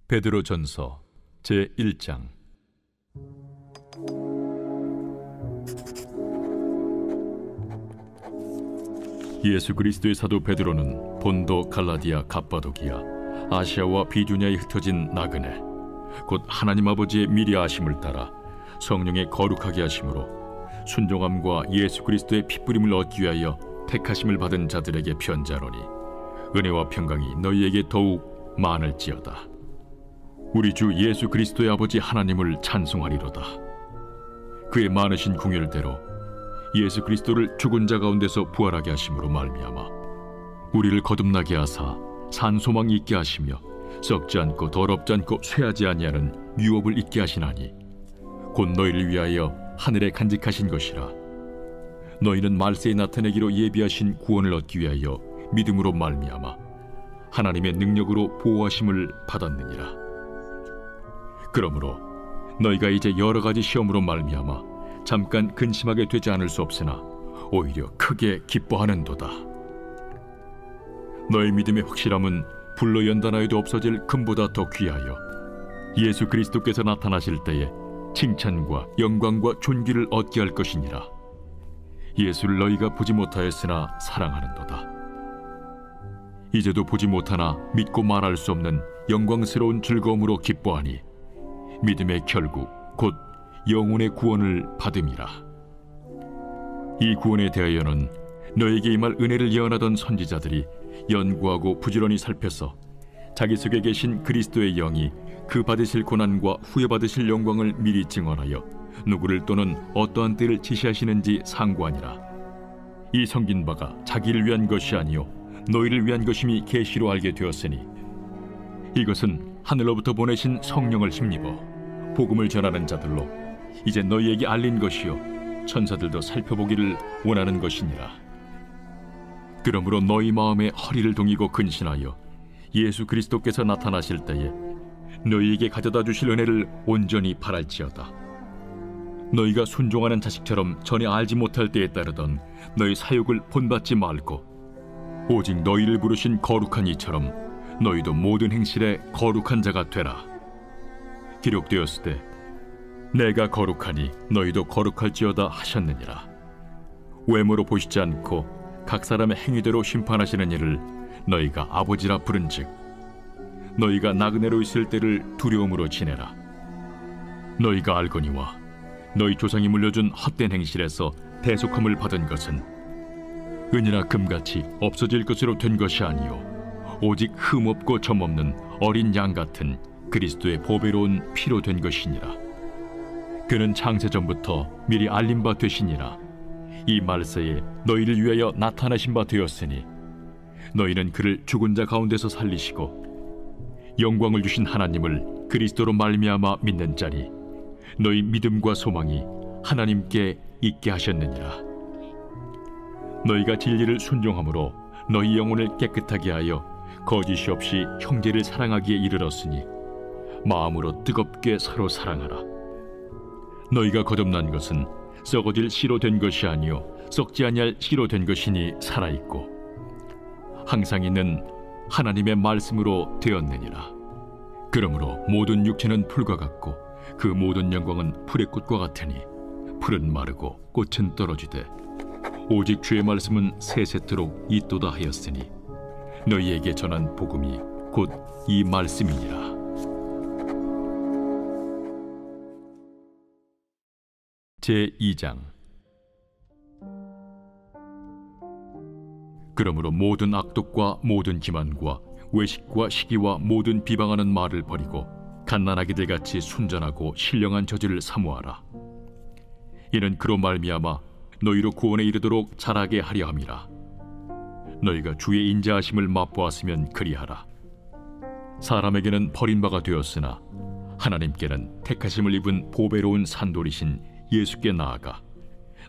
베드로전서 제1장. 예수 그리스도의 사도 베드로는 본도, 갈라디아, 갑바도기아, 아시아와 비두냐에 흩어진 나그네, 곧 하나님 아버지의 미리 아심을 따라 성령의 거룩하게 하심으로 순종함과 예수 그리스도의 핏부림을 얻기 위하여 택하심을 받은 자들에게 편지하노니, 은혜와 평강이 너희에게 더욱 많을지어다. 우리 주 예수 그리스도의 아버지 하나님을 찬송하리로다. 그의 많으신 궁율대로 예수 그리스도를 죽은 자 가운데서 부활하게 하심으로 말미암아 우리를 거듭나게 하사 산 소망이 있게 하시며 썩지 않고 더럽지 않고 쇠하지 아니하는 유업을 있게 하시나니, 곧 너희를 위하여 하늘에 간직하신 것이라. 너희는 말세에 나타내기로 예비하신 구원을 얻기 위하여 믿음으로 말미암아 하나님의 능력으로 보호하심을 받았느니라. 그러므로 너희가 이제 여러 가지 시험으로 말미암아 잠깐 근심하게 되지 않을 수 없으나 오히려 크게 기뻐하는도다. 너희 믿음의 확실함은 불로 연단하여도 없어질 금보다 더 귀하여 예수 그리스도께서 나타나실 때에 칭찬과 영광과 존귀를 얻게 할 것이니라. 예수를 너희가 보지 못하였으나 사랑하는도다. 이제도 보지 못하나 믿고 말할 수 없는 영광스러운 즐거움으로 기뻐하니 믿음의 결국 곧 영혼의 구원을 받음이라. 이 구원에 대하여는 너에게 임할 은혜를 예언하던 선지자들이 연구하고 부지런히 살펴서 자기 속에 계신 그리스도의 영이 그 받으실 고난과 후에 받으실 영광을 미리 증언하여 누구를 또는 어떠한 때를 지시하시는지 상고하니라. 이 섬긴 바가 자기를 위한 것이 아니요 너희를 위한 것임이 계시로 알게 되었으니, 이것은 하늘로부터 보내신 성령을 힘입어 복음을 전하는 자들로 이제 너희에게 알린 것이요 천사들도 살펴보기를 원하는 것이니라. 그러므로 너희 마음에 허리를 동이고 근신하여 예수 그리스도께서 나타나실 때에 너희에게 가져다 주실 은혜를 온전히 바랄지어다. 너희가 순종하는 자식처럼 전에 알지 못할 때에 따르던 너희 사욕을 본받지 말고 오직 너희를 부르신 거룩한 이처럼 너희도 모든 행실에 거룩한 자가 되라. 기록되었을 때 내가 거룩하니 너희도 거룩할지어다 하셨느니라. 외모로 보시지 않고 각 사람의 행위대로 심판하시는 이를 너희가 아버지라 부른즉, 너희가 나그네로 있을 때를 두려움으로 지내라. 너희가 알거니와 너희 조상이 물려준 헛된 행실에서 대속함을 받은 것은 은이나 금같이 없어질 것으로 된 것이 아니요 오직 흠없고 점없는 어린 양 같은 그리스도의 보배로운 피로 된 것이니라. 그는 창세전부터 미리 알린 바 되시니라. 이 말세에 너희를 위하여 나타나신 바 되었으니, 너희는 그를 죽은 자 가운데서 살리시고 영광을 주신 하나님을 그리스도로 말미암아 믿는 자니 너희 믿음과 소망이 하나님께 있게 하셨느니라. 너희가 진리를 순종함으로 너희 영혼을 깨끗하게 하여 거짓이 없이 형제를 사랑하기에 이르렀으니 마음으로 뜨겁게 서로 사랑하라. 너희가 거듭난 것은 썩어질 씨로 된 것이 아니요 썩지 아니할 씨로 된 것이니 살아있고 항상 있는 하나님의 말씀으로 되었느니라. 그러므로 모든 육체는 풀과 같고 그 모든 영광은 풀의 꽃과 같으니 풀은 마르고 꽃은 떨어지되 오직 주의 말씀은 세세토록 있도다 하였으니 너희에게 전한 복음이 곧 이 말씀이니라. 제2장. 그러므로 모든 악독과 모든 기만과 외식과 시기와 모든 비방하는 말을 버리고 갓난아기들 같이 순전하고 신령한 저지를 사모하라. 이는 그로 말미암아 너희로 구원에 이르도록 자라게 하려 함이라. 너희가 주의 인자하심을 맛보았으면 그리하라. 사람에게는 버림바가 되었으나 하나님께는 택하심을 입은 보배로운 산돌이신 예수께 나아가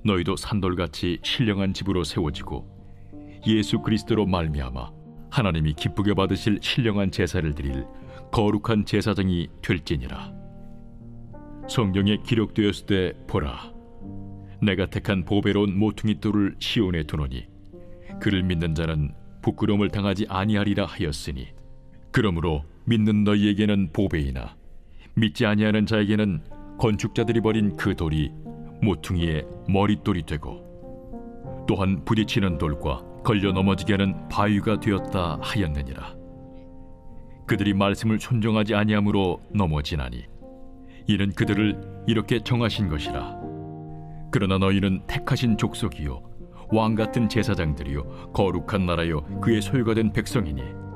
너희도 산돌같이 신령한 집으로 세워지고 예수 그리스도로 말미암아 하나님이 기쁘게 받으실 신령한 제사를 드릴 거룩한 제사장이 될지니라. 성경에 기록되었을 때 보라, 내가 택한 보배로운 모퉁이 돌을 시온에 두노니 그를 믿는 자는 부끄러움을 당하지 아니하리라 하였으니, 그러므로 믿는 너희에게는 보배이나 믿지 아니하는 자에게는 건축자들이 버린 그 돌이 모퉁이의 머릿돌이 되고 또한 부딪히는 돌과 걸려 넘어지게 하는 바위가 되었다 하였느니라. 그들이 말씀을 순종하지 아니함으로 넘어지나니 이는 그들을 이렇게 정하신 것이라. 그러나 너희는 택하신 족속이요 왕같은 제사장들이요 거룩한 나라요 그의 소유가 된 백성이니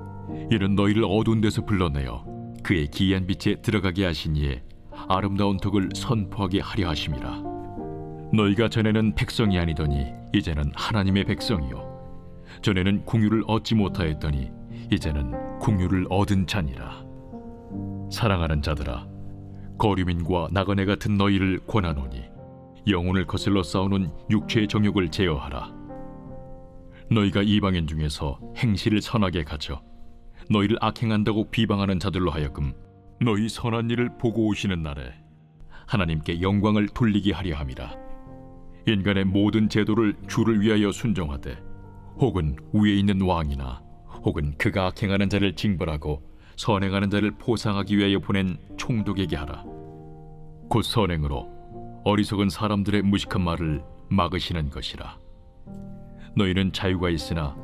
이는 너희를 어두운 데서 불러내어 그의 기이한 빛에 들어가게 하신 이의 아름다운 덕을 선포하게 하려 하심이라. 너희가 전에는 백성이 아니더니 이제는 하나님의 백성이요 전에는 궁유를 얻지 못하였더니 이제는 궁유를 얻은 자니라. 사랑하는 자들아, 거류민과 나그네 같은 너희를 권하노니 영혼을 거슬러 싸우는 육체의 정욕을 제어하라. 너희가 이방인 중에서 행실을 선하게 가져 너희를 악행한다고 비방하는 자들로 하여금 너희 선한 일을 보고 오시는 날에 하나님께 영광을 돌리게 하려 함이라. 인간의 모든 제도를 주를 위하여 순종하되 혹은 위에 있는 왕이나 혹은 그가 악행하는 자를 징벌하고 선행하는 자를 보상하기 위하여 보낸 총독에게 하라. 곧 선행으로 어리석은 사람들의 무식한 말을 막으시는 것이라. 너희는 자유가 있으나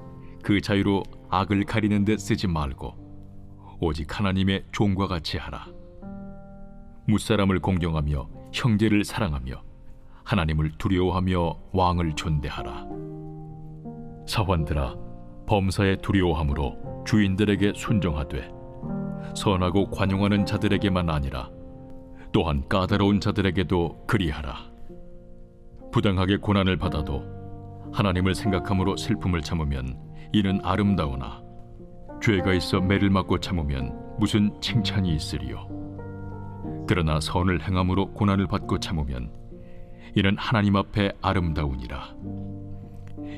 그 자유로 악을 가리는 데 쓰지 말고 오직 하나님의 종과 같이 하라. 무사람을 공경하며 형제를 사랑하며 하나님을 두려워하며 왕을 존대하라. 사환들아, 범사에 두려워함으로 주인들에게 순종하되 선하고 관용하는 자들에게만 아니라 또한 까다로운 자들에게도 그리하라. 부당하게 고난을 받아도 하나님을 생각함으로 슬픔을 참으면 이는 아름다우나 죄가 있어 매를 맞고 참으면 무슨 칭찬이 있으리요. 그러나 선을 행함으로 고난을 받고 참으면 이는 하나님 앞에 아름다우니라.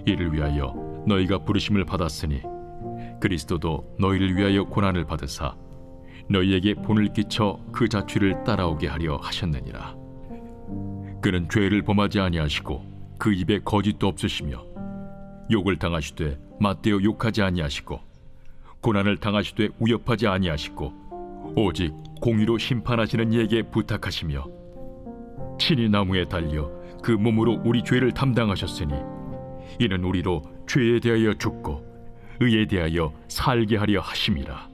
이를 위하여 너희가 부르심을 받았으니 그리스도도 너희를 위하여 고난을 받으사 너희에게 본을 끼쳐 그 자취를 따라오게 하려 하셨느니라. 그는 죄를 범하지 아니하시고 그 입에 거짓도 없으시며 욕을 당하시되 맞대어 욕하지 아니하시고 고난을 당하시되 위협하지 아니하시고 오직 공의로 심판하시는 이에게 부탁하시며 친히 나무에 달려 그 몸으로 우리 죄를 담당하셨으니 이는 우리로 죄에 대하여 죽고 의에 대하여 살게 하려 하심이라.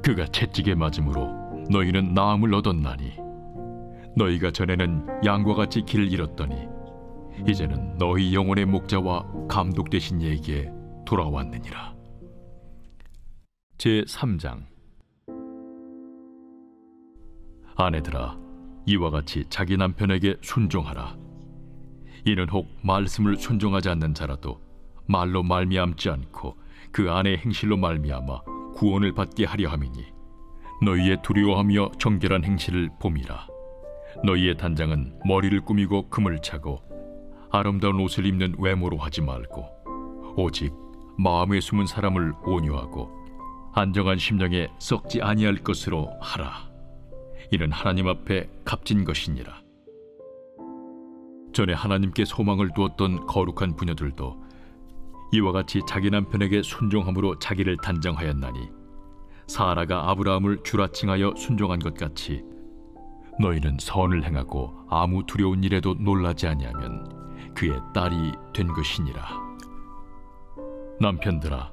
그가 채찍에 맞음으로 너희는 나음을 얻었나니 너희가 전에는 양과 같이 길을 잃었더니 이제는 너희 영혼의 목자와 감독 되신 이에게 돌아왔느니라. 제3장. 아내들아, 이와 같이 자기 남편에게 순종하라. 이는 혹 말씀을 순종하지 않는 자라도 말로 말미암지 않고 그 아내의 행실로 말미암아 구원을 받게 하려 함이니 너희의 두려워하며 정결한 행실을 봄이라. 너희의 단장은 머리를 꾸미고 금을 차고 아름다운 옷을 입는 외모로 하지 말고 오직 마음에 숨은 사람을 온유하고 안정한 심령에 썩지 아니할 것으로 하라. 이는 하나님 앞에 값진 것이니라. 전에 하나님께 소망을 두었던 거룩한 부녀들도 이와 같이 자기 남편에게 순종함으로 자기를 단정하였나니 사라가 아브라함을 주라칭하여 순종한 것 같이 너희는 선을 행하고 아무 두려운 일에도 놀라지 아니하면 그의 딸이 된 것이니라. 남편들아,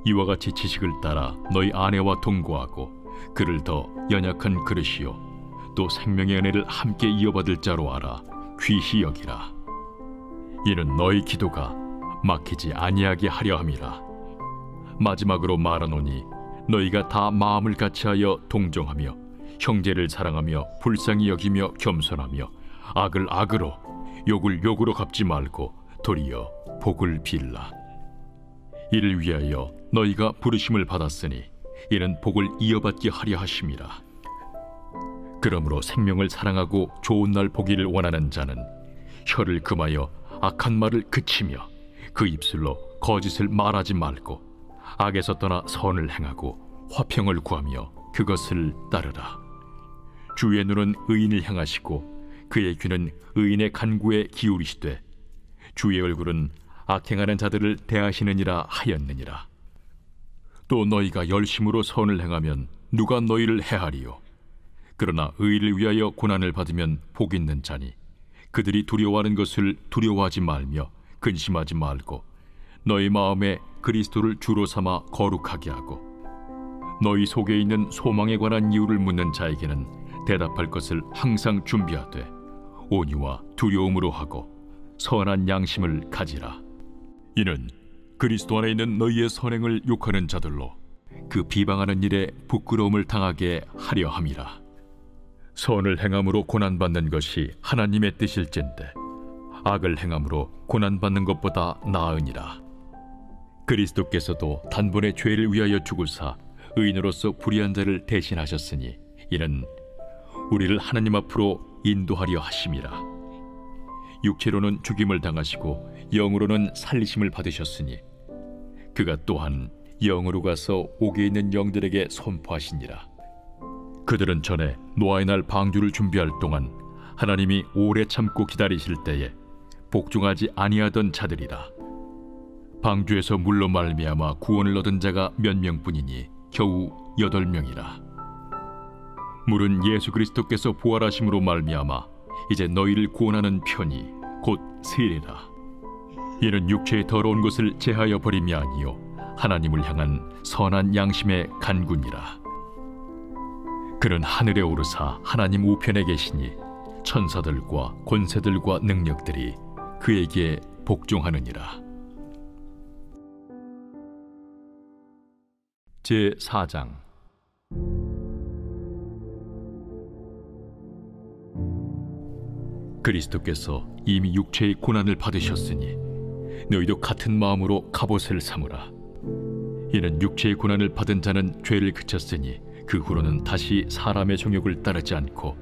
이와 같이 지식을 따라 너희 아내와 동거하고 그를 더 연약한 그릇이요 또 생명의 은혜를 함께 이어받을 자로 알아 귀히 여기라. 이는 너희 기도가 막히지 아니하게 하려 함이라. 마지막으로 말하노니 너희가 다 마음을 같이하여 동정하며 형제를 사랑하며 불쌍히 여기며 겸손하며 악을 악으로 욕을 욕으로 갚지 말고 도리어 복을 빌라. 이를 위하여 너희가 부르심을 받았으니 이는 복을 이어받게 하려 하심이라. 그러므로 생명을 사랑하고 좋은 날 보기를 원하는 자는 혀를 금하여 악한 말을 그치며 그 입술로 거짓을 말하지 말고 악에서 떠나 선을 행하고 화평을 구하며 그것을 따르라. 주의 눈은 의인을 향하시고 그의 귀는 의인의 간구에 기울이시되 주의 얼굴은 악행하는 자들을 대하시느니라 하였느니라. 또 너희가 열심으로 선을 행하면 누가 너희를 해하리요? 그러나 의를 위하여 고난을 받으면 복 있는 자니 그들이 두려워하는 것을 두려워하지 말며 근심하지 말고 너희 마음에 그리스도를 주로 삼아 거룩하게 하고 너희 속에 있는 소망에 관한 이유를 묻는 자에게는 대답할 것을 항상 준비하되 온유와 두려움으로 하고 선한 양심을 가지라. 이는 그리스도 안에 있는 너희의 선행을 욕하는 자들로 그 비방하는 일에 부끄러움을 당하게 하려 함이라. 선을 행함으로 고난받는 것이 하나님의 뜻일진데 악을 행함으로 고난받는 것보다 나으니라. 그리스도께서도 단번에 죄를 위하여 죽으사 의인으로서 불의한 자를 대신하셨으니 이는 우리를 하나님 앞으로 인도하려 하심이라. 육체로는 죽임을 당하시고 영으로는 살리심을 받으셨으니 그가 또한 영으로 가서 옥에 있는 영들에게 선포하시니라. 그들은 전에 노아의 날 방주를 준비할 동안 하나님이 오래 참고 기다리실 때에 복종하지 아니하던 자들이라. 방주에서 물로 말미암아 구원을 얻은 자가 몇 명뿐이니 겨우 8명이라. 물은 예수 그리스도께서 부활하심으로 말미암아 이제 너희를 구원하는 편이 곧 세례라. 이는 육체의 더러운 것을 제하여 버림이 아니요 하나님을 향한 선한 양심의 간구니라. 그는 하늘에 오르사 하나님 우편에 계시니 천사들과 권세들과 능력들이 그에게 복종하느니라. 제4장. 그리스도께서 이미 육체의 고난을 받으셨으니 너희도 같은 마음으로 갑옷을 삼으라. 이는 육체의 고난을 받은 자는 죄를 그쳤으니 그 후로는 다시 사람의 정욕을 따르지 않고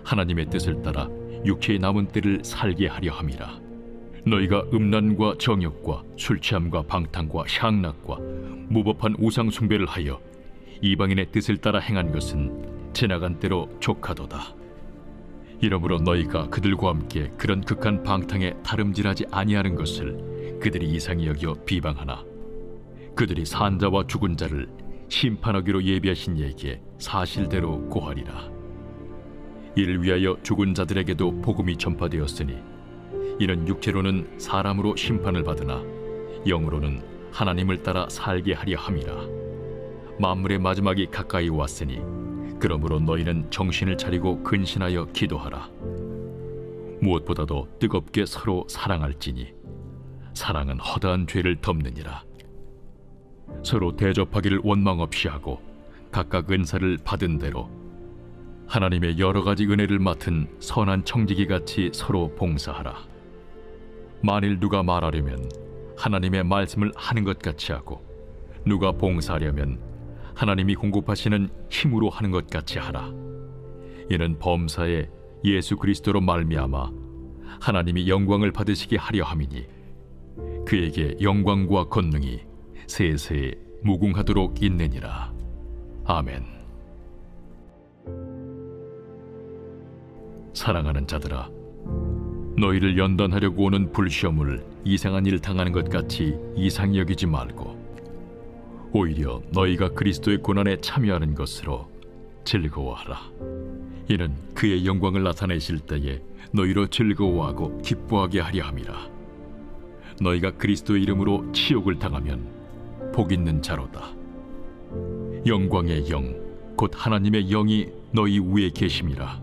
하나님의 뜻을 따라 육체의 남은 때를 살게 하려 함이라. 너희가 음란과 정욕과 술 취함과 방탕과 향락과 무법한 우상 숭배를 하여 이방인의 뜻을 따라 행한 것은 지나간 때로 족하도다. 이러므로 너희가 그들과 함께 그런 극한 방탕에 다름질하지 아니하는 것을 그들이 이상히 여겨 비방하나 그들이 산 자와 죽은 자를 심판하기로 예비하신 이에게 사실대로 고하리라. 이를 위하여 죽은 자들에게도 복음이 전파되었으니 이는 육체로는 사람으로 심판을 받으나 영으로는 하나님을 따라 살게 하려 함이라. 만물의 마지막이 가까이 왔으니 그러므로 너희는 정신을 차리고 근신하여 기도하라. 무엇보다도 뜨겁게 서로 사랑할지니 사랑은 허다한 죄를 덮느니라. 서로 대접하기를 원망 없이 하고 각각 은사를 받은 대로 하나님의 여러 가지 은혜를 맡은 선한 청지기 같이 서로 봉사하라. 만일 누가 말하려면 하나님의 말씀을 하는 것 같이 하고 누가 봉사하려면 하나님이 공급하시는 힘으로 하는 것 같이 하라. 이는 범사에 예수 그리스도로 말미암아 하나님이 영광을 받으시게 하려 함이니 그에게 영광과 권능이 세세에 무궁하도록 있느니라. 아멘. 사랑하는 자들아, 너희를 연단하려고 오는 불시험을 이상한 일 당하는 것 같이 이상히 여기지 말고 오히려 너희가 그리스도의 고난에 참여하는 것으로 즐거워하라. 이는 그의 영광을 나타내실 때에 너희로 즐거워하고 기뻐하게 하려 함이라. 너희가 그리스도의 이름으로 치욕을 당하면 복 있는 자로다. 영광의 영, 곧 하나님의 영이 너희 위에 계심이라.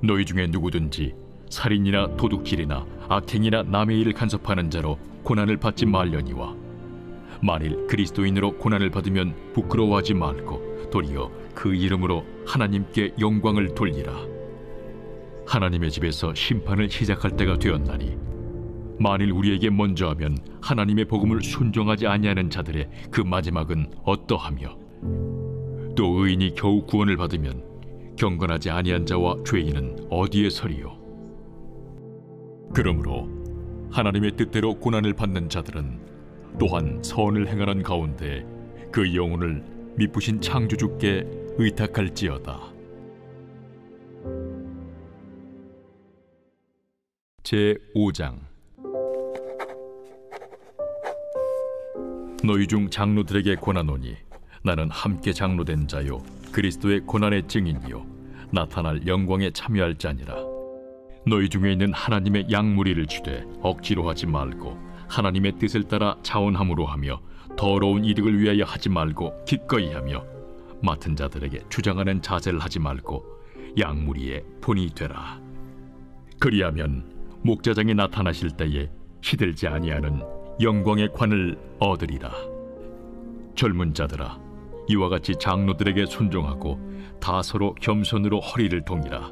너희 중에 누구든지 살인이나 도둑질이나 악행이나 남의 일을 간섭하는 자로 고난을 받지 말려니와 만일 그리스도인으로 고난을 받으면 부끄러워하지 말고 도리어 그 이름으로 하나님께 영광을 돌리라. 하나님의 집에서 심판을 시작할 때가 되었나니 만일 우리에게 먼저 하면 하나님의 복음을 순종하지 아니하는 자들의 그 마지막은 어떠하며 또 의인이 겨우 구원을 받으면 경건하지 아니한 자와 죄인은 어디에 서리요? 그러므로 하나님의 뜻대로 고난을 받는 자들은 또한 선을 행하는 가운데 그 영혼을 미쁘신 창조주께 의탁할지어다. 제5장. 너희 중 장로들에게 권하노니 나는 함께 장로된 자요 그리스도의 고난의 증인이요 나타날 영광에 참여할 자니라. 너희 중에 있는 하나님의 양무리를 주되 억지로 하지 말고 하나님의 뜻을 따라 자원함으로 하며 더러운 이득을 위하여 하지 말고 기꺼이 하며 맡은 자들에게 주장하는 자세를 하지 말고 양무리의 본이 되라. 그리하면 목자장이 나타나실 때에 시들지 아니하는 영광의 관을 얻으리라. 젊은 자들아, 이와 같이 장로들에게 순종하고 다 서로 겸손으로 허리를 동이라.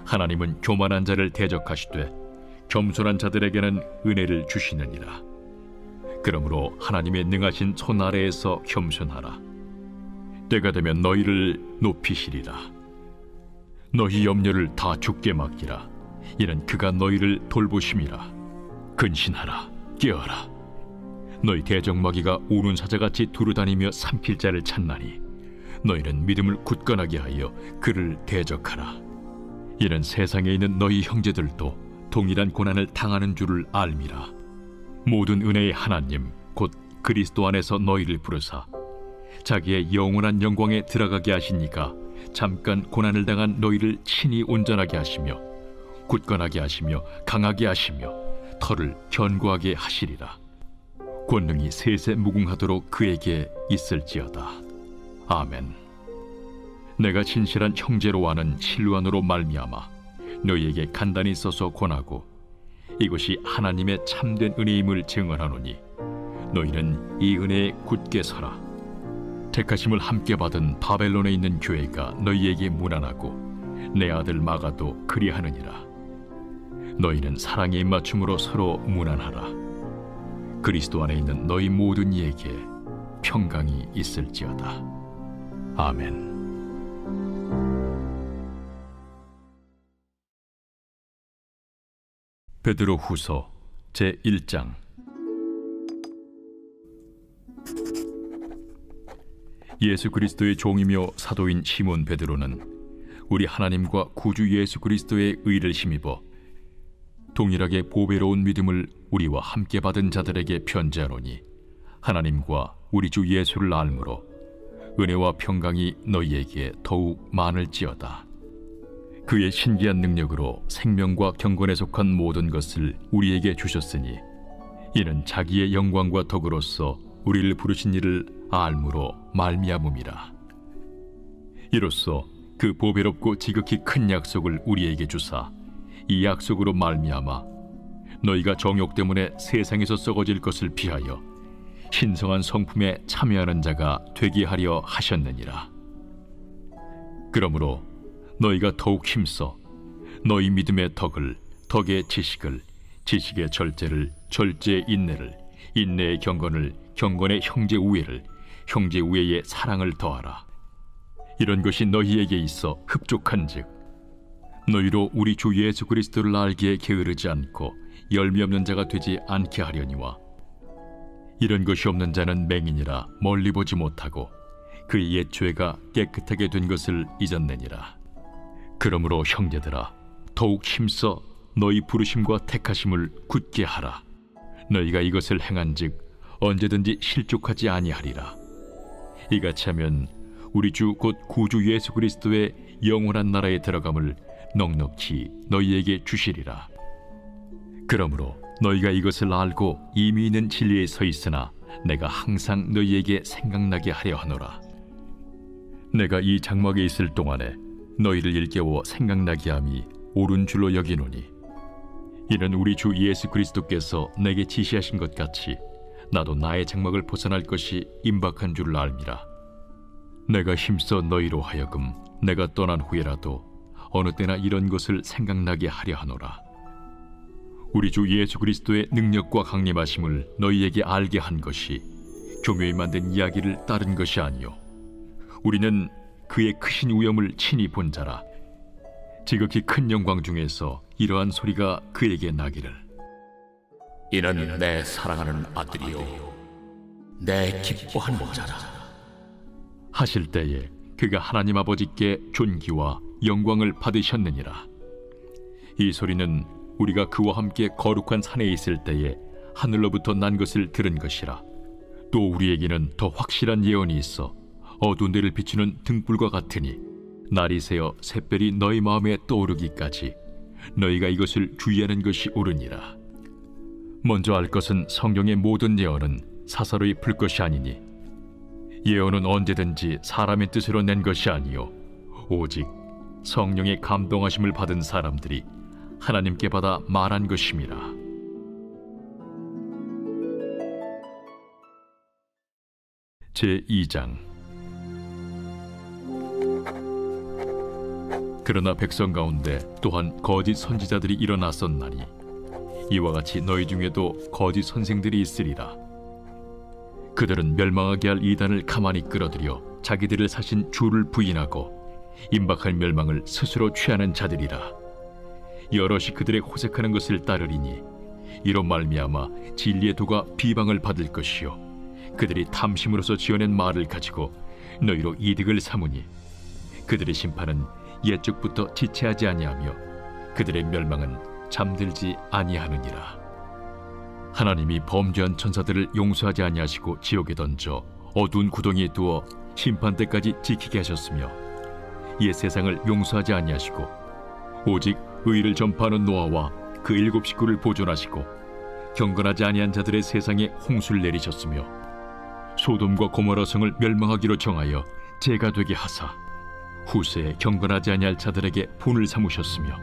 하나님은 교만한 자를 대적하시되 겸손한 자들에게는 은혜를 주시느니라. 그러므로 하나님의 능하신 손 아래에서 겸손하라. 때가 되면 너희를 높이시리라. 너희 염려를 다 주께 맡기라. 이는 그가 너희를 돌보심이라. 근신하라, 깨어라. 너희 대적마귀가 우는 사자같이 두루다니며 삼킬 자를 찾나니 너희는 믿음을 굳건하게 하여 그를 대적하라. 이는 세상에 있는 너희 형제들도 동일한 고난을 당하는 줄을 알미라. 모든 은혜의 하나님 곧 그리스도 안에서 너희를 부르사 자기의 영원한 영광에 들어가게 하시니까 잠깐 고난을 당한 너희를 친히 온전하게 하시며 굳건하게 하시며 강하게 하시며 털을 견고하게 하시리라. 권능이 세세 무궁하도록 그에게 있을지어다. 아멘. 내가 진실한 형제로 아는 실루안으로 말미암아 너희에게 간단히 써서 권하고 이것이 하나님의 참된 은혜임을 증언하노니 너희는 이 은혜에 굳게 서라. 택하심을 함께 받은 바벨론에 있는 교회가 너희에게 문안하고 내 아들 마가도 그리하느니라. 너희는 사랑의 입맞춤으로 서로 문안하라. 그리스도 안에 있는 너희 모든 이에게 평강이 있을지어다. 아멘. 베드로 후서 제1장. 예수 그리스도의 종이며 사도인 시몬 베드로는 우리 하나님과 구주 예수 그리스도의 의를 힘입어 동일하게 보배로운 믿음을 우리와 함께 받은 자들에게 편지하노니 하나님과 우리 주 예수를 알므로 은혜와 평강이 너희에게 더욱 많을지어다. 그의 신기한 능력으로 생명과 경건에 속한 모든 것을 우리에게 주셨으니 이는 자기의 영광과 덕으로서 우리를 부르신 이를 알므로 말미암음이라. 이로써 그 보배롭고 지극히 큰 약속을 우리에게 주사 이 약속으로 말미암아 너희가 정욕 때문에 세상에서 썩어질 것을 피하여 신성한 성품에 참여하는 자가 되게 하려 하셨느니라. 그러므로 너희가 더욱 힘써 너희 믿음의 덕을, 덕의 지식을, 지식의 절제를, 절제의 인내를, 인내의 경건을, 경건의 형제 우애를, 형제 우애의 사랑을 더하라. 이런 것이 너희에게 있어 흡족한즉 너희로 우리 주 예수 그리스도를 알기에 게으르지 않고 열미 없는 자가 되지 않게 하려니와 이런 것이 없는 자는 맹인이라 멀리 보지 못하고 그의 옛 죄가 깨끗하게 된 것을 잊었느니라. 그러므로 형제들아 더욱 힘써 너희 부르심과 택하심을 굳게 하라. 너희가 이것을 행한즉 언제든지 실족하지 아니하리라. 이같이 하면 우리 주 곧 구주 예수 그리스도의 영원한 나라에 들어감을 넉넉히 너희에게 주시리라. 그러므로 너희가 이것을 알고 이미 있는 진리에 서 있으나 내가 항상 너희에게 생각나게 하려 하노라. 내가 이 장막에 있을 동안에 너희를 일깨워 생각나게 함이 옳은 줄로 여기노니 이는 우리 주 예수 그리스도께서 내게 지시하신 것 같이 나도 나의 장막을 벗어날 것이 임박한 줄을 알미라. 내가 힘써 너희로 하여금 내가 떠난 후에라도 어느 때나 이런 것을 생각나게 하려 하노라. 우리 주 예수 그리스도의 능력과 강림하심을 너희에게 알게 한 것이 교묘히 만든 이야기를 따른 것이 아니요 우리는 그의 크신 위엄을 친히 본 자라. 지극히 큰 영광 중에서 이러한 소리가 그에게 나기를 이는 내 사랑하는 아들이요 내 기뻐하는 자라 하실 때에 그가 하나님 아버지께 존귀와 영광을 받으셨느니라. 이 소리는 우리가 그와 함께 거룩한 산에 있을 때에 하늘로부터 난 것을 들은 것이라. 또 우리에게는 더 확실한 예언이 있어 어두운 데를 비추는 등불과 같으니 날이 새어 샛별이 너희 마음에 떠오르기까지 너희가 이것을 주의하는 것이 옳으니라. 먼저 알 것은 성경의 모든 예언은 사사로이 풀 것이 아니니 예언은 언제든지 사람의 뜻으로 낸 것이 아니요 오직 성령의 감동하심을 받은 사람들이 하나님께 받아 말한 것임이라. 제2장. 그러나 백성 가운데 또한 거짓 선지자들이 일어났었나니 이와 같이 너희 중에도 거짓 선생들이 있으리라. 그들은 멸망하게 할 이단을 가만히 끌어들여 자기들을 사신 주를 부인하고 임박할 멸망을 스스로 취하는 자들이라. 여럿이 그들의 호색하는 것을 따르리니 이로 말미암아 진리의 도가 비방을 받을 것이요 그들이 탐심으로서 지어낸 말을 가지고 너희로 이득을 삼으니 그들의 심판은 옛적부터 지체하지 아니하며 그들의 멸망은 잠들지 아니하느니라. 하나님이 범죄한 천사들을 용서하지 아니하시고 지옥에 던져 어두운 구덩이에 두어 심판 때까지 지키게 하셨으며 옛 세상을 용서하지 아니하시고 오직 의를 전파하는 노아와 그 7 식구를 보존하시고 경건하지 아니한 자들의 세상에 홍수를 내리셨으며 소돔과 고모라 성을 멸망하기로 정하여 재가 되게 하사 후세에 경건하지 아니할 자들에게 본을 삼으셨으며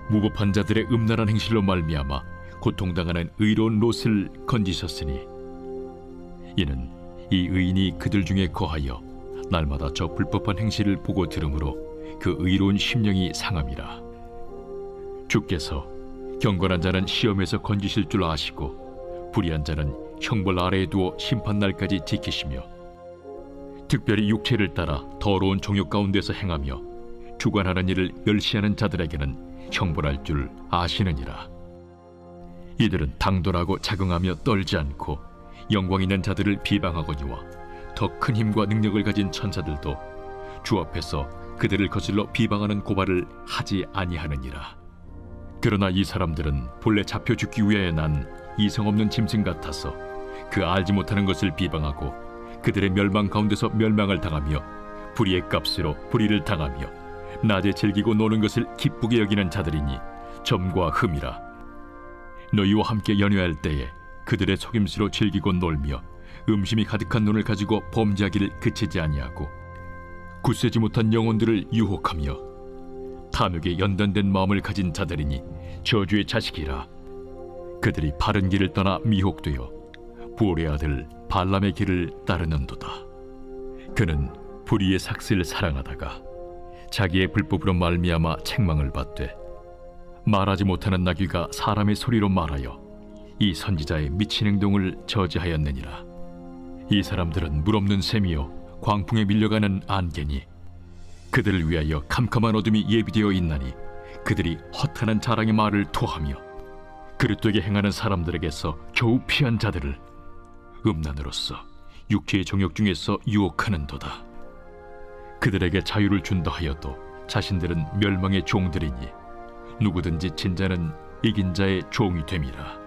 무법한 자들의 음란한 행실로 말미암아 고통당하는 의로운 롯을 건지셨으니 이는 이 의인이 그들 중에 거하여 날마다 저 불법한 행실을 보고 들으므로 그 의로운 심령이 상함이라. 주께서 경건한 자는 시험에서 건지실 줄 아시고 불의한 자는 형벌 아래에 두어 심판날까지 지키시며 특별히 육체를 따라 더러운 정욕 가운데서 행하며 주관하는 일을 멸시하는 자들에게는 형벌할 줄 아시느니라. 이들은 당돌하고 자긍하며 떨지 않고 영광 있는 자들을 비방하거니와 더 큰 힘과 능력을 가진 천사들도 주 앞에서 그들을 거슬러 비방하는 고발을 하지 아니하느니라. 그러나 이 사람들은 본래 잡혀 죽기 위하여 난 이성 없는 짐승 같아서 그 알지 못하는 것을 비방하고 그들의 멸망 가운데서 멸망을 당하며 불의의 값으로 불의를 당하며 낮에 즐기고 노는 것을 기쁘게 여기는 자들이니 점과 흠이라. 너희와 함께 연회할 때에 그들의 속임수로 즐기고 놀며 음심이 가득한 눈을 가지고 범죄하기를 그치지 아니하고 굳세지 못한 영혼들을 유혹하며 탐욕에 연단된 마음을 가진 자들이니 저주의 자식이라. 그들이 바른 길을 떠나 미혹되어 부올의 아들 발람의 길을 따르는도다. 그는 불의의 삭슬을 사랑하다가 자기의 불법으로 말미암아 책망을 받되 말하지 못하는 나귀가 사람의 소리로 말하여 이 선지자의 미친 행동을 저지하였느니라. 이 사람들은 물없는 샘이요 광풍에 밀려가는 안개니 그들을 위하여 캄캄한 어둠이 예비되어 있나니 그들이 허탄한 자랑의 말을 토하며 그릇되게 행하는 사람들에게서 겨우 피한 자들을 음란으로서 육체의 정욕 중에서 유혹하는도다. 그들에게 자유를 준다 하여도 자신들은 멸망의 종들이니 누구든지 진자는 이긴 자의 종이 됨이라.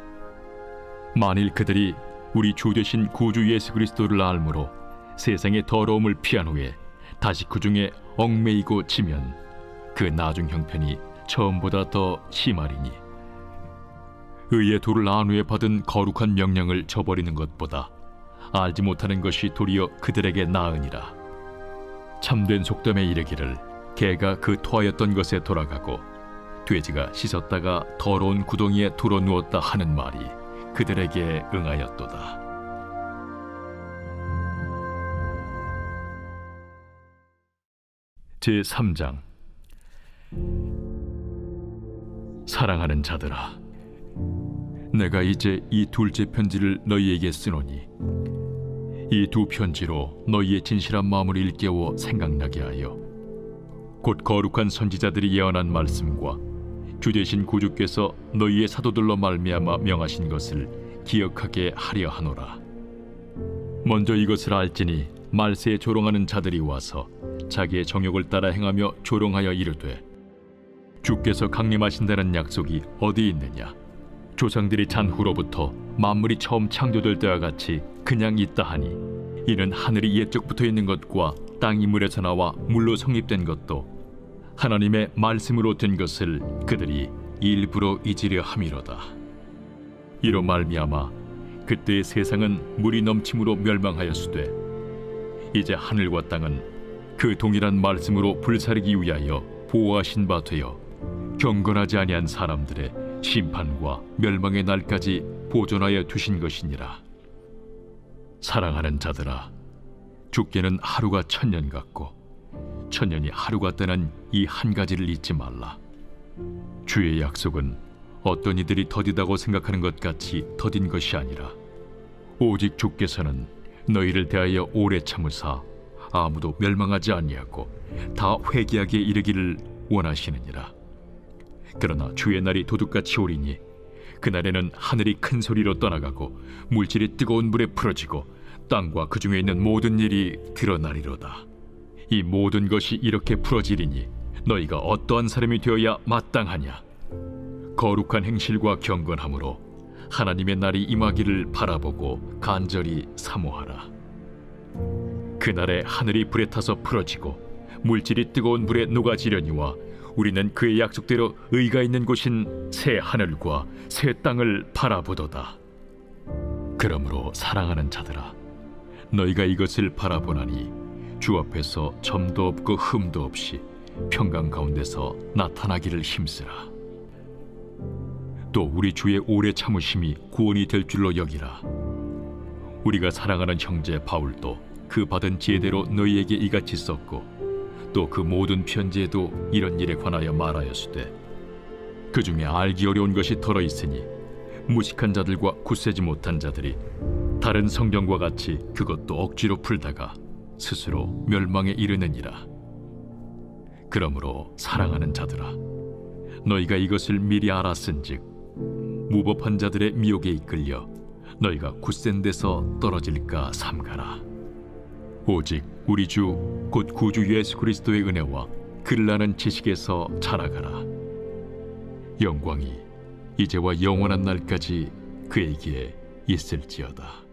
만일 그들이 우리 주 되신 구주 예수 그리스도를 알므로 세상의 더러움을 피한 후에 다시 그 중에 얽매이고 지면 그 나중 형편이 처음보다 더 심하리니 의의 도를 안 후에 받은 거룩한 명령을 저버리는 것보다 알지 못하는 것이 도리어 그들에게 나으니라. 참된 속담에 이르기를 개가 그 토하였던 것에 돌아가고 돼지가 씻었다가 더러운 구덩이에 돌아 누웠다 하는 말이 그들에게 응하였도다. 제3장. 사랑하는 자들아, 내가 이제 이 둘째 편지를 너희에게 쓰노니 이 두 편지로 너희의 진실한 마음을 일깨워 생각나게 하여 곧 거룩한 선지자들이 예언한 말씀과 주 되신 구주께서 너희의 사도들로 말미암아 명하신 것을 기억하게 하려 하노라. 먼저 이것을 알지니 말세에 조롱하는 자들이 와서 자기의 정욕을 따라 행하며 조롱하여 이르되 주께서 강림하신다는 약속이 어디 있느냐? 조상들이 잔 후로부터 만물이 처음 창조될 때와 같이 그냥 있다 하니, 이는 하늘이 옛적부터 있는 것과 땅이 물에서 나와 물로 성립된 것도 하나님의 말씀으로 된 것을 그들이 일부러 잊으려 함이로다. 이로 말미암아 그때의 세상은 물이 넘침으로 멸망하였으되, 이제 하늘과 땅은 그 동일한 말씀으로 불사르기 위하여 보호하신 바 되어 경건하지 아니한 사람들의 심판과 멸망의 날까지 보존하여 두신 것이니라. 사랑하는 자들아, 죽게는 하루가 1000년 같고 1000년이 하루 같다는 이 한 가지를 잊지 말라. 주의 약속은 어떤 이들이 더디다고 생각하는 것 같이 더딘 것이 아니라, 오직 주께서는 너희를 대하여 오래 참으사 아무도 멸망하지 아니하고 다 회개하기에 이르기를 원하시느니라. 그러나 주의 날이 도둑같이 오리니, 그날에는 하늘이 큰 소리로 떠나가고 물질이 뜨거운 불에 풀어지고 땅과 그 중에 있는 모든 일이 드러나리로다. 이 모든 것이 이렇게 풀어지리니 너희가 어떠한 사람이 되어야 마땅하냐? 거룩한 행실과 경건함으로 하나님의 날이 임하기를 바라보고 간절히 사모하라. 그날에 하늘이 불에 타서 풀어지고 물질이 뜨거운 불에 녹아지려니와 우리는 그의 약속대로 의가 있는 곳인 새 하늘과 새 땅을 바라보도다. 그러므로 사랑하는 자들아, 너희가 이것을 바라보나니 주 앞에서 점도 없고 흠도 없이 평강 가운데서 나타나기를 힘쓰라. 또 우리 주의 오래 참으심이 구원이 될 줄로 여기라. 우리가 사랑하는 형제 바울도 그 받은 지혜대로 너희에게 이같이 썼고, 또 그 모든 편지에도 이런 일에 관하여 말하였으되, 그 중에 알기 어려운 것이 덜어 있으니 무식한 자들과 굳세지 못한 자들이 다른 성경과 같이 그것도 억지로 풀다가 스스로 멸망에 이르느니라. 그러므로 사랑하는 자들아, 너희가 이것을 미리 알았은즉 무법한 자들의 미혹에 이끌려 너희가 굳센 데서 떨어질까 삼가라. 오직 우리 주 곧 구주 예수 그리스도의 은혜와 그를 아는 지식에서 자라가라. 영광이 이제와 영원한 날까지 그에게 있을지어다.